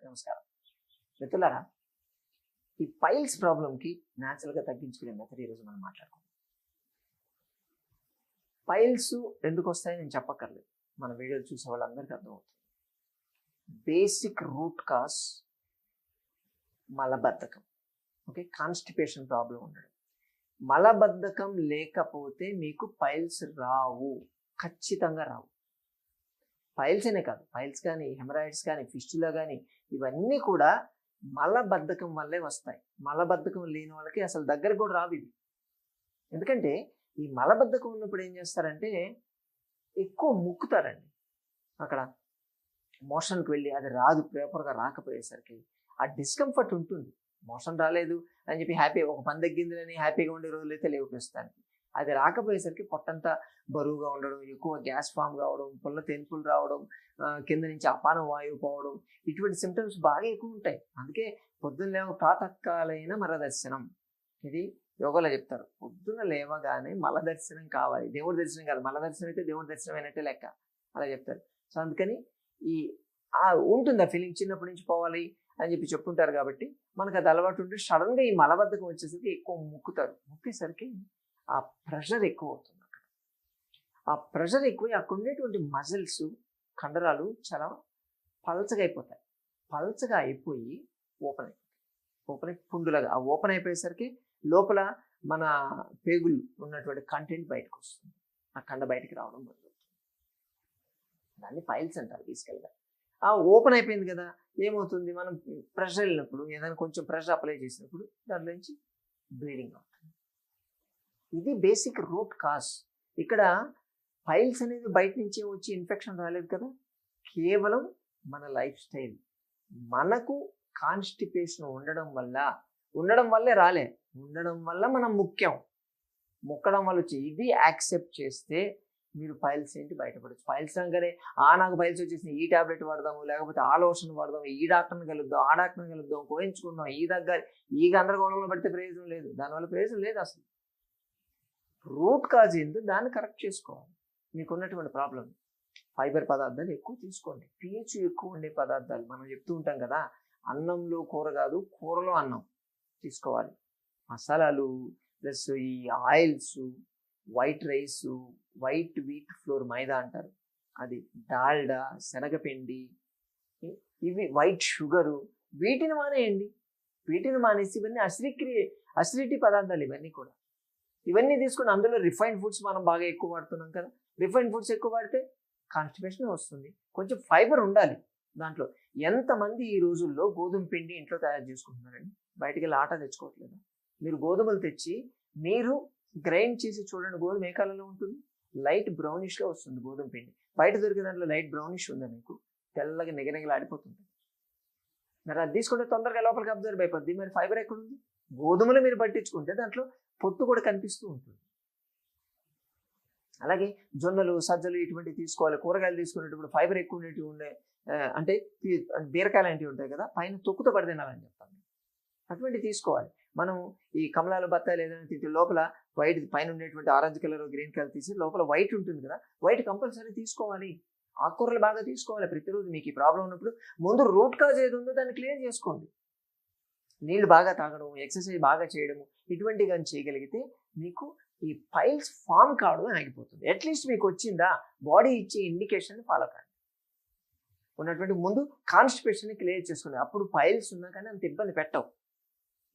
నమస్కారం. మిత్రులారా, ఈ పైల్స్ ప్రాబ్లంకి న్యాచురల్గా తగ్గించుకునే మెథడ్ ఈరోజు మనం మాట్లాడుకుందాం. పైల్స్ ఎందుకు వస్తాయని నేను చెప్పక్కర్లేదు, మన వీడియోలు చూసే వాళ్ళందరికీ అర్థమవుతుంది. బేసిక్ రూట్ కాజ్ మలబద్ధకం. ఓకే, కాన్స్టిపేషన్ ప్రాబ్లం ఉండడం. మలబద్ధకం లేకపోతే మీకు పైల్స్ రావు, ఖచ్చితంగా రావు. పైల్స్ అనే కాదు, పైల్స్ కానీ, హెమరాయిడ్స్ కానీ, ఫిస్టులా కానీ, ఇవన్నీ కూడా మలబద్ధకం వల్లే వస్తాయి. మలబద్ధకం లేని వాళ్ళకి అసలు దగ్గర కూడా రావు ఇవి. ఎందుకంటే ఈ మలబద్ధకం ఉన్నప్పుడు ఏం చేస్తారంటే ఎక్కువ ముక్కుతారండి. అక్కడ మోషన్కి వెళ్ళి అది రాదు, ప్రాపర్గా రాకపోయేసరికి ఆ డిస్కంఫర్ట్ ఉంటుంది. మోషన్ రాలేదు అని చెప్పి హ్యాపీ, ఒక పని తగ్గిందని హ్యాపీగా ఉండే రోజులు అయితే లేవు ప్రస్తుతానికి. అది రాకపోయేసరికి పొట్టంతా బరువుగా ఉండడం, ఎక్కువ గ్యాస్ ఫామ్ కావడం, పుల్ల తెనుపులు రావడం, కింద నుంచి అపాన వాయువు పోవడం, ఇటువంటి సిమ్టమ్స్ బాగా ఎక్కువ ఉంటాయి. అందుకే పొద్దున్న ప్రాతకాలైన మలదర్శనం, ఇది యోగాలో చెప్తారు. పొద్దున్న లేవగానే మలదర్శనం కావాలి. దేవుడి దర్శనం కాదు, మలదర్శనం అయితే దేవుడి దర్శనం అయినట్టే లెక్క, అలా చెప్తారు. సో అందుకని ఈ ఉంటుంది ఆ ఫీలింగ్, చిన్నప్పటి నుంచి పోవాలి అని చెప్పి చెప్పుంటారు. కాబట్టి మనకు అది అలవాటు ఉంటే సడన్గా ఈ మలబద్ధకం వచ్చేసరికి ఎక్కువ ముక్కుతారు. ముక్కేసరికి ఆ ప్రెషర్ ఎక్కువ అవుతుంది. అక్కడ ఆ ప్రెషర్ ఎక్కువ, అక్కడ ఉండేటువంటి మజిల్స్, కండరాలు చాలా పల్చగా అయిపోతాయి. పల్చగా అయిపోయి ఓపెన్ పుండులాగా ఆ ఓపెన్ అయిపోయేసరికి లోపల మన పేగులు ఉన్నటువంటి కంటెంట్ బయటకు వస్తుంది. ఆ కండ బయటికి రావడం మొదలవుతుంది. దాన్ని పైల్స్ అంటారు బేసికల్గా. ఆ ఓపెన్ అయిపోయింది కదా, ఏమవుతుంది, మనం ప్రెషర్ వెళ్ళినప్పుడు, ఏదైనా కొంచెం ప్రెషర్ అప్లై చేసినప్పుడు దాని నుంచి బ్లీడింగ్ అవుతుంది. ఇది బేసిక్ రూట్ కాజ్. ఇక్కడ పైల్స్ అనేది బయట నుంచే వచ్చి ఇన్ఫెక్షన్ రాలేదు కదా, కేవలం మన లైఫ్ స్టైల్, మనకు కాన్స్టిపేషన్ ఉండడం వల్లే రాలే, ఉండడం వల్ల మనం ముక్కడం వల్ల వచ్చి ఇది యాక్సెప్ట్ చేస్తే మీరు పైల్స్ ఏంటి బయటపడచ్చు. పైల్స్ అనగానే నాకు పైల్స్ వచ్చేసి ఈ టాబ్లెట్ వాడదాము, లేకపోతే ఆ లోషన్ వాడదాము, ఈ డాక్టర్ని కలుద్దాం, ఆ డాక్టర్ని కలుద్దాం, కోయించుకుందాం, ఈ దగ్గర ఈ గందరగోళంలో పడితే ప్రయోజనం లేదు, దానివల్ల ప్రయోజనం లేదు. అసలు రూట్ కాజ్ ఏందో దాన్ని కరెక్ట్ చేసుకోవాలి. మీకున్నటువంటి ప్రాబ్లం, ఫైబర్ పదార్థాలు ఎక్కువ తీసుకోండి, pH ఎక్కువ ఉండే పదార్థాలు. మనం చెప్తూ ఉంటాం కదా, అన్నంలో కూర కాదు, కూరలో అన్నం తీసుకోవాలి. మసాలాలు ప్లస్ ఈ oils, white rice, white wheat flour maida అంటారు, అది డాల్డా, శనగపిండి, ఇవి వైట్ షుగరు, వీటిని మానేయండి. వీటిని మానేసి ఇవన్నీ అసిడిటీ పదార్థాలు, ఇవన్నీ తీసుకుని అందులో రిఫైన్డ్ ఫుడ్స్ మనం బాగా ఎక్కువ వాడుతున్నాం కదా. రిఫైన్డ్ ఫుడ్స్ ఎక్కువ వాడితే కాన్స్టిపేషన్ వస్తుంది. కొంచెం ఫైబర్ ఉండాలి దాంట్లో. ఎంతమంది ఈ రోజుల్లో గోధుమ పిండి ఇంట్లో తయారు చేసుకుంటున్నారండి, బయటికి వెళ్ళి ఆటా తెచ్చుకోవట్లేదు. మీరు గోధుమలు తెచ్చి మీరు గ్రైండ్ చేసి చూడండి, గోధుమ ఏ కలర్లో ఉంటుంది, లైట్ బ్రౌనిష్లో వస్తుంది గోధుమ పిండి. బయట దొరికే దాంట్లో లైట్ బ్రౌనిష్ ఉందా మీకు, తెల్లగా నిగనిగలాడిపోతుంది. మరి అది తీసుకుంటే తొందరగా లోపలికి అబ్జర్వ్ అయిపోద్ది. మరి ఫైబర్ ఎక్కడ ఉంది? గోధుమలు మీరు పట్టించుకుంటే దాంట్లో పొట్టు కూడా కనిపిస్తూ ఉంటుంది. అలాగే జొన్నలు, సజ్జలు ఇటువంటివి తీసుకోవాలి. కూరగాయలు తీసుకునేటప్పుడు ఫైబర్ ఎక్కువ ఉండేటివి అంటే బీరకాయలు లాంటివి ఉంటాయి కదా, పైన తొక్కుతో పడి తినాలని చెప్తాను, అటువంటివి తీసుకోవాలి. మనం ఈ కమలాలు, బత్తాయిలు ఏదైనా తింటే లోపల వైట్, పైన ఉండేటువంటి ఆరెంజ్ కలర్, గ్రీన్ కలర్ తీసి లోపల వైట్ ఉంటుంది కదా, వైట్ కంపల్సరీ తీసుకోవాలి. ఆకుకూరలు బాగా తీసుకోవాలి ప్రతిరోజు. మీకు ఈ ప్రాబ్లం ఉన్నప్పుడు ముందు రూట్ కాజ్ ఏది ఉందో దాన్ని క్లియర్ చేసుకోండి. నీళ్లు బాగా తాగడం, ఎక్సర్సైజ్ బాగా చేయడము, ఇటువంటివి కానీ చేయగలిగితే మీకు ఈ పైల్స్ ఫామ్ కావడం ఆగిపోతుంది. అట్లీస్ట్ మీకు వచ్చిందా, బాడీ ఇచ్చే ఇండికేషన్ ఫాలో కండి. ఉన్నటువంటి ముందు కాన్స్టిపేషన్ని క్లియర్ చేసుకోండి. అప్పుడు పైల్స్ ఉన్నా కానీ అంత ఇబ్బంది పెట్టవు,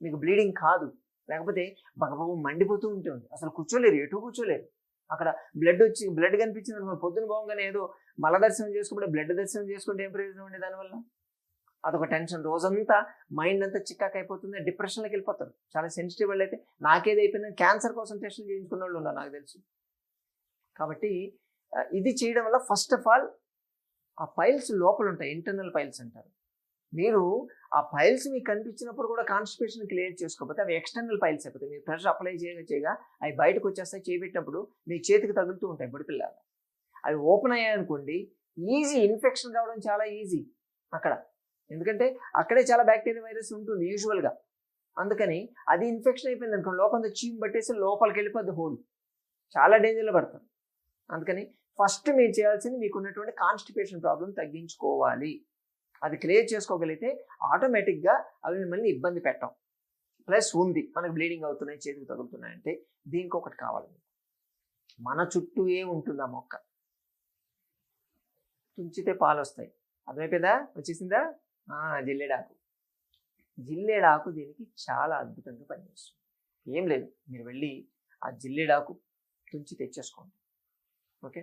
మీకు బ్లీడింగ్ కాదు. లేకపోతే బగబగ మండిపోతూ ఉంటుంది, అసలు కూర్చోలేరు, ఎటు కూర్చోలేరు. అక్కడ బ్లడ్ కనిపించింది అనుకో, పొద్దున పోగానే ఏదో మల దర్శనం చేసుకుంటే బ్లడ్ దర్శనం చేసుకుంటే ఏం ప్రయోజనం ఉండే దానివల్ల? అదొక టెన్షన్, రోజంతా మైండ్ అంతా చిక్కాక్ అయిపోతుంది, డిప్రెషన్లోకి వెళ్ళిపోతారు. చాలా సెన్సిటివ్ వాళ్ళు అయితే నాకేది అయిపోయిందని క్యాన్సర్ కోసం టెస్టులు చేయించుకున్న వాళ్ళు ఉన్నారు నాకు తెలుసు. కాబట్టి ఇది చేయడం వల్ల ఫస్ట్ ఆఫ్ ఆల్ ఆ పైల్స్ లోపల ఉంటాయి, ఇంటర్నల్ పైల్స్ అంటారు. మీరు ఆ పైల్స్ మీకు కనిపించినప్పుడు కూడా కాన్స్టిపేషన్ క్లియర్ చేసుకోకపోతే అవి ఎక్స్టర్నల్ పైల్స్ అయిపోతాయి. మీరు ప్రెషర్ అప్లై చేయగా అవి బయటకు వచ్చేస్తాయి. చేయబెట్టినప్పుడు మీ చేతికి తగులుతూ ఉంటాయి బుడిపిల్లాగా. అవి ఓపెన్ అయ్యాయనుకోండి, ఈజీ ఇన్ఫెక్షన్ కావడం చాలా ఈజీ అక్కడ. ఎందుకంటే అక్కడే చాలా బ్యాక్టీరియా, వైరస్ ఉంటుంది యూజువల్గా. అందుకని అది ఇన్ఫెక్షన్ అయిపోయింది అనుకోండి, లోపల చీమ్ పట్టేసి లోపలికి వెళ్ళిపోద్ది హోల్, చాలా డేంజర్లో పడతారు. అందుకని ఫస్ట్ మీరు చేయాల్సింది మీకున్నటువంటి కాన్స్టిపేషన్ ప్రాబ్లం తగ్గించుకోవాలి. అది క్లియర్ చేసుకోగలిగితే ఆటోమేటిక్గా అవి మిమ్మల్ని ఇబ్బంది పెట్టం. ప్లస్ ఉంది మనకు బ్లీడింగ్ అవుతున్నాయి, చేతికి తగులుతున్నాయి అంటే దీనికి ఒకటి కావాలి. మన చుట్టూ ఉంటుంది ఆ మొక్క, తుంచితే పాలు వస్తాయి. అర్థమైపోయిందా? వచ్చేసిందా? జిల్లేడాకు. జిల్లేడాకు దీనికి చాలా అద్భుతంగా పనిచేస్తుంది. ఏం లేదు, మీరు వెళ్ళి ఆ జిల్లేడాకు తుంచి తెచ్చేసుకోండి. ఓకే,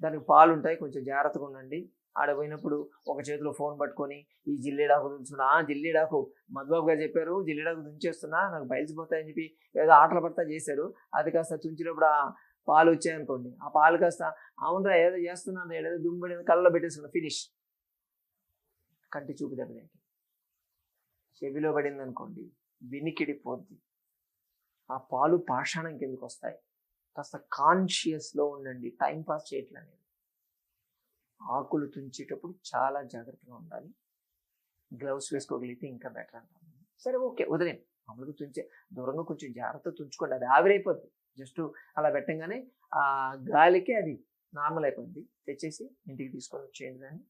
దానికి పాలు ఉంటాయి, కొంచెం జాగ్రత్తగా ఉండండి. ఆడ పోయినప్పుడు ఒక చేతిలో ఫోన్ పట్టుకొని ఈ జిల్లేడాకు తుంచుకున్నా, జిల్లేడాకు మధుబాబు గారు చెప్పారు జిల్లేడాకు తుంచేస్తున్నా నాకు బయలుసిపోతాయని చెప్పి ఏదో ఆటలు పడతా చేశారు. అది కాస్త తుంచినప్పుడు ఆ పాలు వచ్చాయనుకోండి, ఆ పాలు కాస్త అవునరా ఏదో చేస్తున్నాను ఏదో దుమ్ముబడి కళ్ళలో పెట్టేసుకున్నా, ఫినిష్. కంటి చూపు దెబ్బతింటే చెవిలో పడింది అనుకోండి, వినికిడి పోద్ది. ఆ పాలు పాషాణం కిందకు వస్తాయి. కాస్త కాన్షియస్లో ఉండండి, టైంపాస్ చేయట్లేదు. ఆకులు తుంచేటప్పుడు చాలా జాగ్రత్తగా ఉండాలి. గ్లౌస్ వేసుకోగలిగితే ఇంకా బెటర్ అంటాను. సరే ఓకే, వదిలేండి. మామూలుగా తుంచే దూరంగా కొంచెం జాగ్రత్త తుంచుకోండి, అది ఆవిరైపోద్ది. జస్ట్ అలా పెట్టంగానే ఆ గాలికి అది నార్మల్ అయిపోద్ది. తెచ్చేసి ఇంటికి తీసుకొని వచ్చేయండి, దాన్ని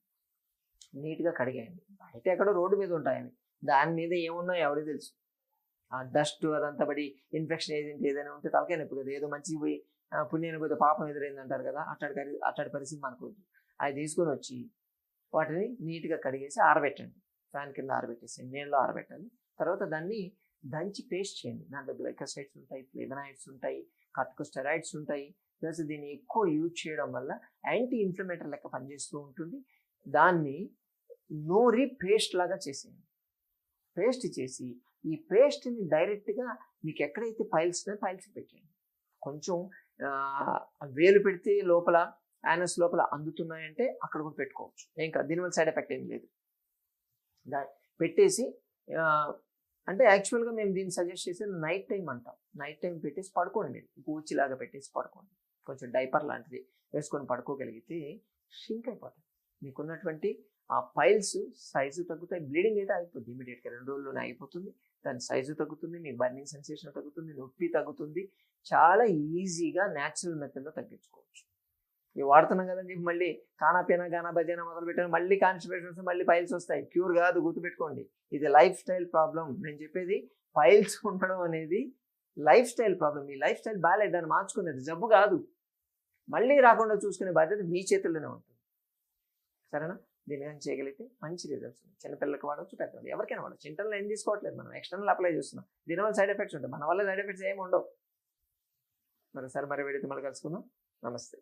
నీట్గా కడిగేయండి. బయట ఎక్కడో రోడ్డు మీద ఉంటాయి, దాని మీద ఏమున్నాయో ఎవరికి తెలుసు. ఆ డస్ట్ అదంతా పడి ఇన్ఫెక్షన్ ఏజెంట్ ఏదైనా ఉంటే తలకాయ నొప్పి కదా. ఏదో మంచిగా పోయి పుణ్యాన్ని పోతే పాపం ఎదురైంది అంటారు కదా, అట్లాంటి పరిస్థితి మనకు వద్దు. అది తీసుకొని వచ్చి వాటిని నీట్గా కడిగేసి ఆరబెట్టండి. ఫ్యాన్ కింద ఆరబెట్టేసి నీళ్ళలో ఆరబెట్టాలి. తర్వాత దాన్ని దంచి పేస్ట్ చేయండి. దాంట్లో గ్లైకోసైడ్స్ ఉంటాయి, ఫ్లేవనాయిడ్స్ ఉంటాయి, కార్టికోస్టెరాయిడ్స్ ఉంటాయి. ప్లస్ దీన్ని ఎక్కువ యూజ్ చేయడం వల్ల యాంటీ ఇన్ఫ్లమేటరీ లెక్క పనిచేస్తూ ఉంటుంది. దాన్ని నూరి పేస్ట్ లాగా చేసేయండి. పేస్ట్ చేసి ఈ పేస్ట్ని డైరెక్ట్గా మీకు ఎక్కడైతే పైల్స్ పెట్టండి. కొంచెం వేలు పెడితే లోపల యానస్ లోపల అందుతున్నాయంటే అక్కడ కూడా పెట్టుకోవచ్చు, ఏం కాదు. దీనివల్ల సైడ్ ఎఫెక్ట్ ఏం లేదు. పెట్టేసి అంటే యాక్చువల్గా మేము దీన్ని సజెస్ట్ చేసేది నైట్ టైం అంటాం. నైట్ టైం పెట్టేసి పడుకోండి, మీరు పూచిలాగా పెట్టేసి పడుకోండి. కొంచెం డైపర్ లాంటిది వేసుకొని పడుకోగలిగితే షింక్ అయిపోతాయి. మీకున్నటువంటి ఆ పైల్స్ సైజు తగ్గుతాయి. బ్లీడింగ్ అయితే ఆగిపోతుంది ఇమీడియట్గా, 2 రోజుల్లోనే ఆగిపోతుంది. దాని సైజు తగ్గుతుంది, మీ బర్నింగ్ సెన్సేషన్ తగ్గుతుంది, నొప్పి తగ్గుతుంది. చాలా ఈజీగా న్యాచురల్ మెథడ్లో తగ్గించుకోవచ్చు. ఇవి వాడుతున్నాం కదని చెప్పి మళ్ళీ కానాపీనా గానా బజానా మొదలు పెట్టాను, మళ్ళీ కాన్స్టిపేషన్స్, మళ్ళీ పైల్స్ వస్తాయి. క్యూర్ కాదు, గుర్తుపెట్టుకోండి. ఇది లైఫ్ స్టైల్ ప్రాబ్లం. నేను చెప్పేది పైల్స్ ఉండడం అనేది లైఫ్ స్టైల్ ప్రాబ్లం. మీ లైఫ్ స్టైల్ బాగాలేదు, దాన్ని మార్చుకునేది జబ్బు కాదు. మళ్ళీ రాకుండా చూసుకునే బాధ్యత మీ చేతుల్లోనే ఉంటుంది. సరేనా? దీని కానీ చేయగలిగితే మంచి రిజల్ట్స్ ఉన్నాయి. చిన్నపిల్లలకి వాడవచ్చు, పెద్దవాళ్ళు ఎవరికైనా వాడచ్చు. ఇంటర్నల్ ఏం తీసుకోవట్లేదు, మనం ఎక్స్టర్నల్ అప్లై చేస్తున్నాం. దీనివల్ల సైడ్ ఎఫెక్ట్స్ ఉంటాయి, మన వల్ల సైడ్ ఎఫెక్ట్స్ ఏమి ఉండవు. మరోసారి మరి వీడియోతో మళ్ళీ కలుసుకుందాం. నమస్తే.